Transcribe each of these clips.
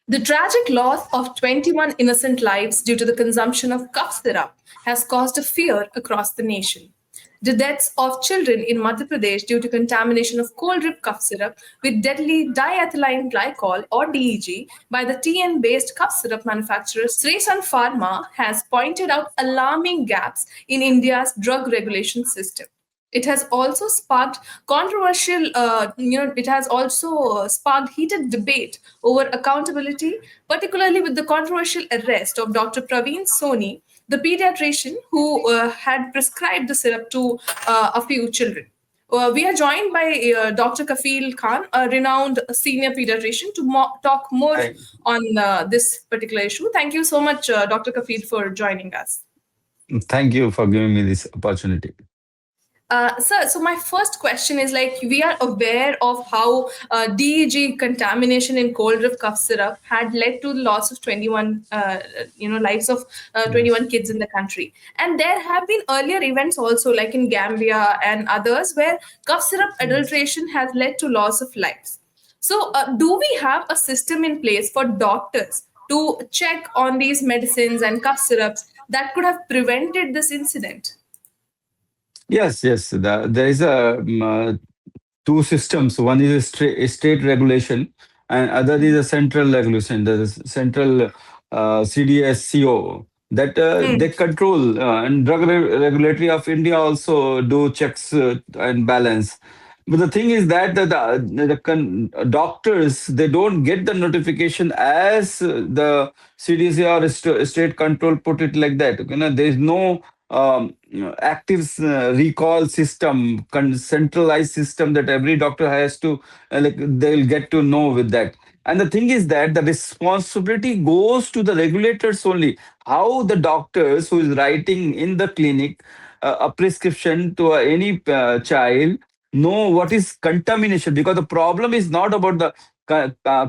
The tragic loss of 21 innocent lives due to the consumption of cough syrup has caused a fear across the nation. The deaths of children in Madhya Pradesh due to contamination of Coldrif cough syrup with deadly diethylene glycol or DEG by the TN based cough syrup manufacturer Sresan Pharma has pointed out alarming gaps in India's drug regulation system. It has also sparked it has also sparked heated debate over accountability, particularly with the controversial arrest of Dr. Praveen Soni, the pediatrician who had prescribed the syrup to a few children. We are joined by Dr. Kafeel Khan, a renowned senior pediatrician, to talk more Thank, on this particular issue. Thank you so much, Dr. Kafeel, for joining us. thank you for giving me this opportunity. Sir, so my first question is like we are aware of how DEG contamination in cold reef cough syrup had led to the loss of 21, lives of Yes. 21 kids in the country, and there have been earlier events also, like in Gambia and others, where cough syrup Yes. adulteration has led to loss of lives. So, do we have a system in place for doctors to check on these medicines and cough syrups that could have prevented this incident? Yes, yes. There is two systems. One is a state regulation, and other is a central regulation. There is central CDSCO that they Hmm. control, and regulatory of India also do checks and balance. But the thing is that doctors, they don't get the notification as the CDC or state control put it like that. There is no active recall system, centralized system that every doctor has to they'll get to know with that. And the thing is that the responsibility goes to the regulators only. How the doctors who is writing in the clinic a prescription to any child know what is contamination, because the problem is not about the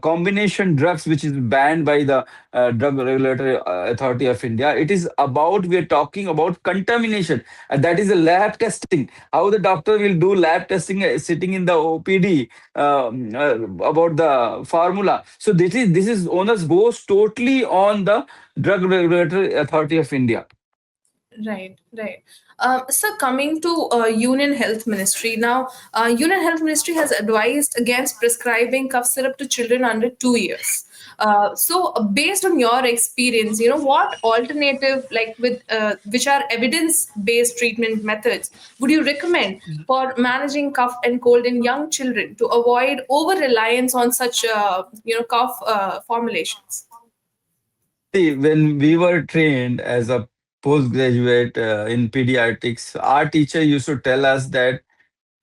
combination drugs which is banned by the drug regulatory authority of India. It is about, we are talking about contamination, and that is a lab testing. How the doctor will do lab testing sitting in the OPD about the formula. So this is onus goes totally on the drug regulatory authority of India. Right, right. So coming to Union Health Ministry now, Union Health Ministry has advised against prescribing cough syrup to children under 2 years. Based on your experience, what alternative, like with which are evidence-based treatment methods, would you recommend for managing cough and cold in young children to avoid over reliance on such, cough formulations? See, when we were trained as a postgraduate in pediatrics, our teacher used to tell us that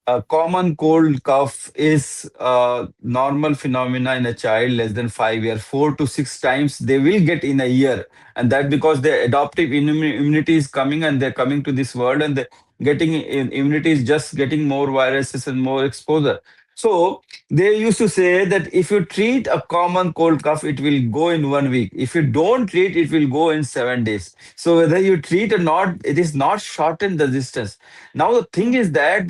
a common cold cough is a normal phenomena in a child less than 5 years. 4 to 6 times they will get in a year, and that because their adaptive immunity is coming, and they're coming to this world, and the getting immunity is just getting more viruses and more exposure. So they used to say that if you treat a common cold cough, it will go in 1 week. If you don't treat, it will go in 7 days. So whether you treat or not, it is not shorten the distance. Now the thing is that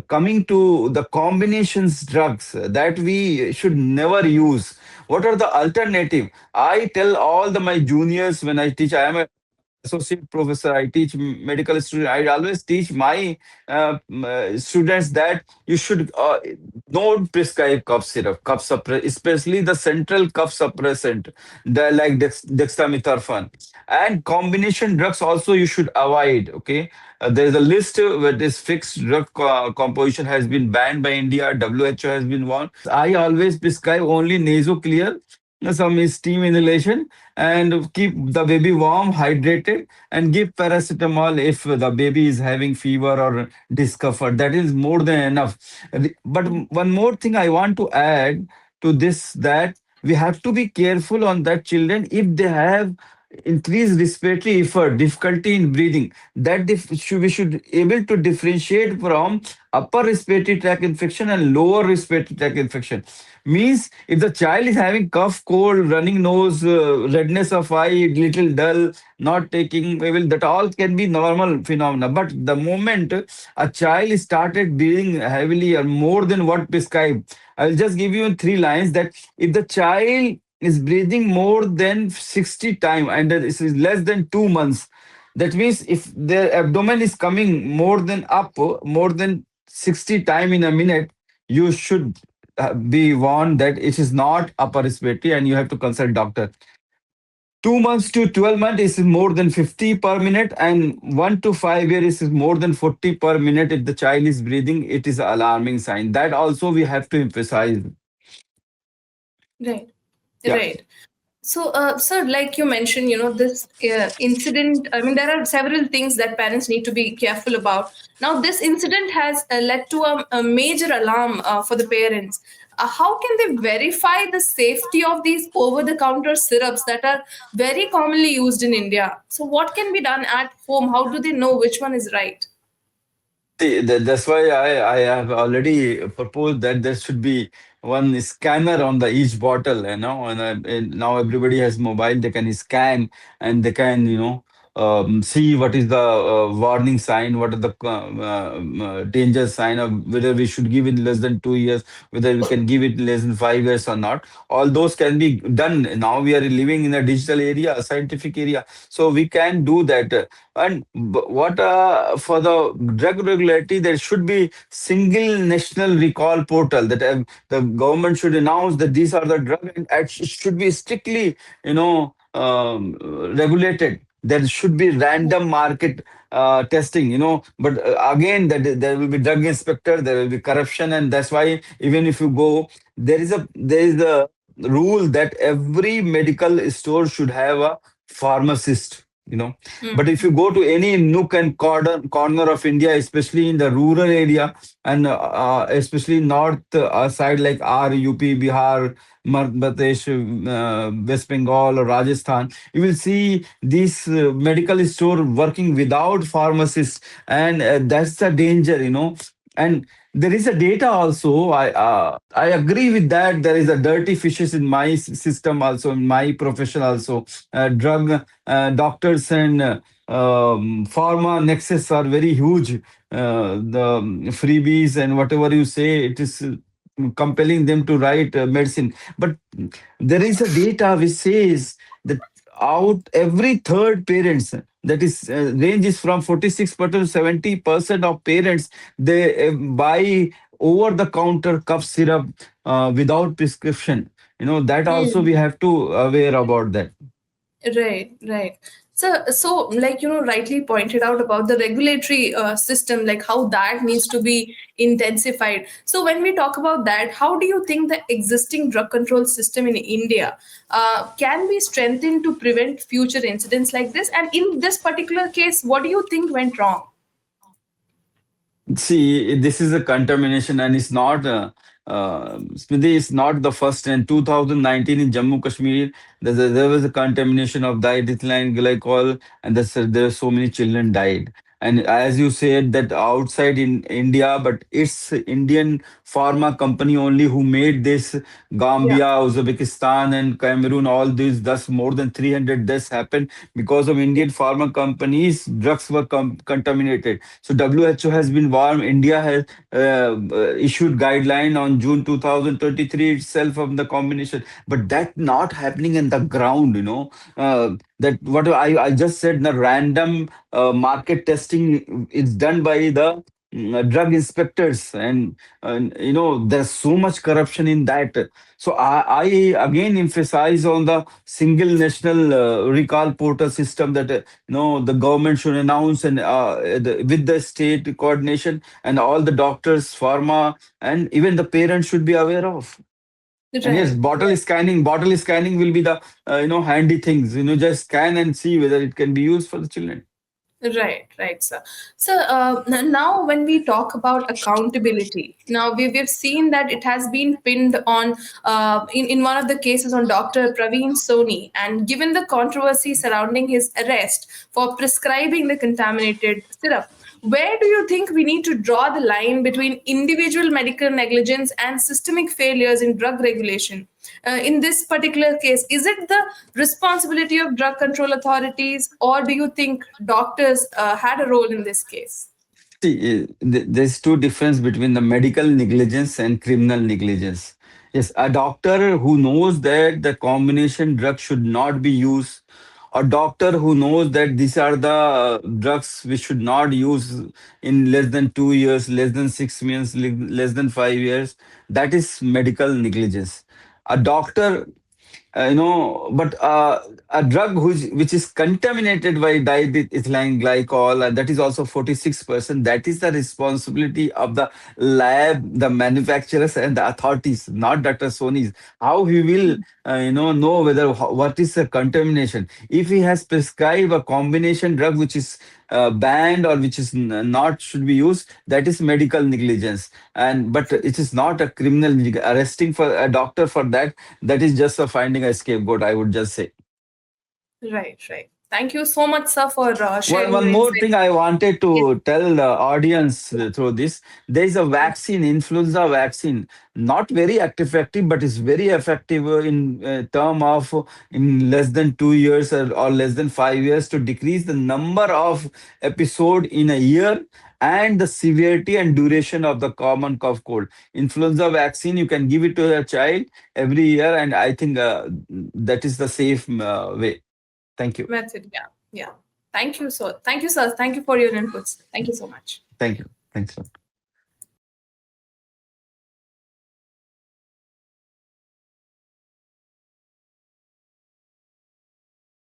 coming to the combinations drugs that we should never use. What are the alternative? I tell all my juniors when I teach. I am a associate professor. I teach medical students. I always teach my students that you should don't prescribe cough syrup, especially the central cough suppressant, like dextromethorphan. And combination drugs also you should avoid. Okay, there is a list where this fixed drug composition has been banned by India. WHO has been warned. I always prescribe only nasoclear, some steam inhalation, and keep the baby warm, hydrated, and give paracetamol if the baby is having fever or discomfort. That is more than enough. But one more thing I want to add to this, that we have to be careful on that children if they have increased respiratory effort, difficulty in breathing. That we should able to differentiate from upper respiratory tract infection and lower respiratory tract infection. Means if the child is having cough, cold, running nose, redness of eye, little dull, not taking, well, that all can be normal phenomena. But the moment a child started breathing heavily or more than what prescribed, I will just give you in three lines that if the child is breathing more than 60 times and this is less than 2 months, that means if their abdomen is coming more than up, more than 60 times in a minute, you should be warned that it is not upper respiratory and you have to consult doctor. 2 months to 12 months is more than 50 per minute, and 1 to 5 years is more than 40 per minute. If the child is breathing, it is an alarming sign. That also we have to emphasize. Right. Yeah. Right. So, sir, like you mentioned, this incident, I mean, there are several things that parents need to be careful about. Now, this incident has led to a major alarm for the parents. How can they verify the safety of these over the counter syrups that are very commonly used in India? So, what can be done at home? How do they know which one is right? See, that's why I have already proposed that there should be one scanner on the each bottle, and now everybody has mobile, they can scan and they can, see what is the warning sign, what are the danger sign of whether we should give it less than 2 years, whether we can give it less than 5 years or not. All those can be done. Now we are living in a digital area, a scientific area, so we can do that. And what for the drug regulatory, there should be single national recall portal that the government should announce that these are the drug and it should be strictly, regulated. There should be random market testing, but again, that there will be drug inspector, there will be corruption, and that's why even if you go, there is a rule that every medical store should have a pharmacist. But if you go to any nook and corner of India, especially in the rural area and especially north side like UP, Bihar, Madhya Pradesh, West Bengal, or Rajasthan, you will see these medical store working without pharmacists, and that's the danger. And there is a data also. I agree with that. There is a dirty fishes in my system also, in my profession also. Drug doctors and pharma nexus are very huge. The freebies and whatever you say, it is compelling them to write medicine. But there is a data which says that out every third parents, that is range is from 46% to 70% of parents, they buy over the counter cough syrup without prescription. That also we have to aware about that. Right, right. So, like rightly pointed out about the regulatory system, like how that needs to be intensified. So, when we talk about that, how do you think the existing drug control system in India can be strengthened to prevent future incidents like this? And in this particular case, what do you think went wrong? See, this is a contamination, and it's not. Smriti is not the first. In 2019, in Jammu Kashmir, there was a contamination of diethylene glycol, and there so many children died. And as you said, that outside in India, but it's Indian pharma company only who made this. Yeah. Gambia, Uzbekistan, and Cameroon, all these, thus more than 300 deaths happened because of Indian pharma companies. Drugs were contaminated. So WHO has been warned. India has issued guideline on June 2023 itself of the combination, but that not happening in the ground. That what I just said, the random market testing is done by the drug inspectors, and there's so much corruption in that. So I again emphasize on the single national recall portal system that the government should announce, and with the state coordination, and all the doctors, pharma, and even the parents should be aware of. And yes, Right. bottle scanning will be the handy things. Just scan and see whether it can be used for the children. Right, sir. So now, when we talk about accountability, now we've seen that it has been pinned on in one of the cases on Dr. Praveen Soni, and given the controversy surrounding his arrest for prescribing the contaminated syrup, where do you think we need to draw the line between individual medical negligence and systemic failures in drug regulation? In this particular case, is it the responsibility of drug control authorities, or do you think doctors had a role in this case? See, there's two difference between the medical negligence and criminal negligence. Yes, a doctor who knows that the combination drug should not be used, a doctor who knows that these are the drugs we should not use in less than 2 years, less than 6 months, less than 5 years, that is medical negligence. A doctor but a drug which is contaminated by diethylene glycol, that is also 46%. That is the responsibility of the lab, the manufacturers, and the authorities, not Dr. Sony's. How he will, know whether what is the contamination. If he has prescribed a combination drug which is banned or which is not should be used, that is medical negligence. And but it is not a criminal arresting for a doctor for that. That is just a finding a scapegoat, I would just say. Right. Thank you so much, sir, for One, sharing one your more thing insights. I wanted Yes. to tell the audience Yeah. through this. There is a vaccine, influenza vaccine, not very effective, but is very effective in term of in less than 2 years or less than 5 years to decrease the number of episode in a year and the severity and duration of the common cough cold. Influenza vaccine, you can give it to a child every year, and I think that is the safe way. Thank you. Method. Yeah. Thank you, sir. Thank you, sir. Thank you for your inputs. Thank you so much. Thank you. Thanks a lot.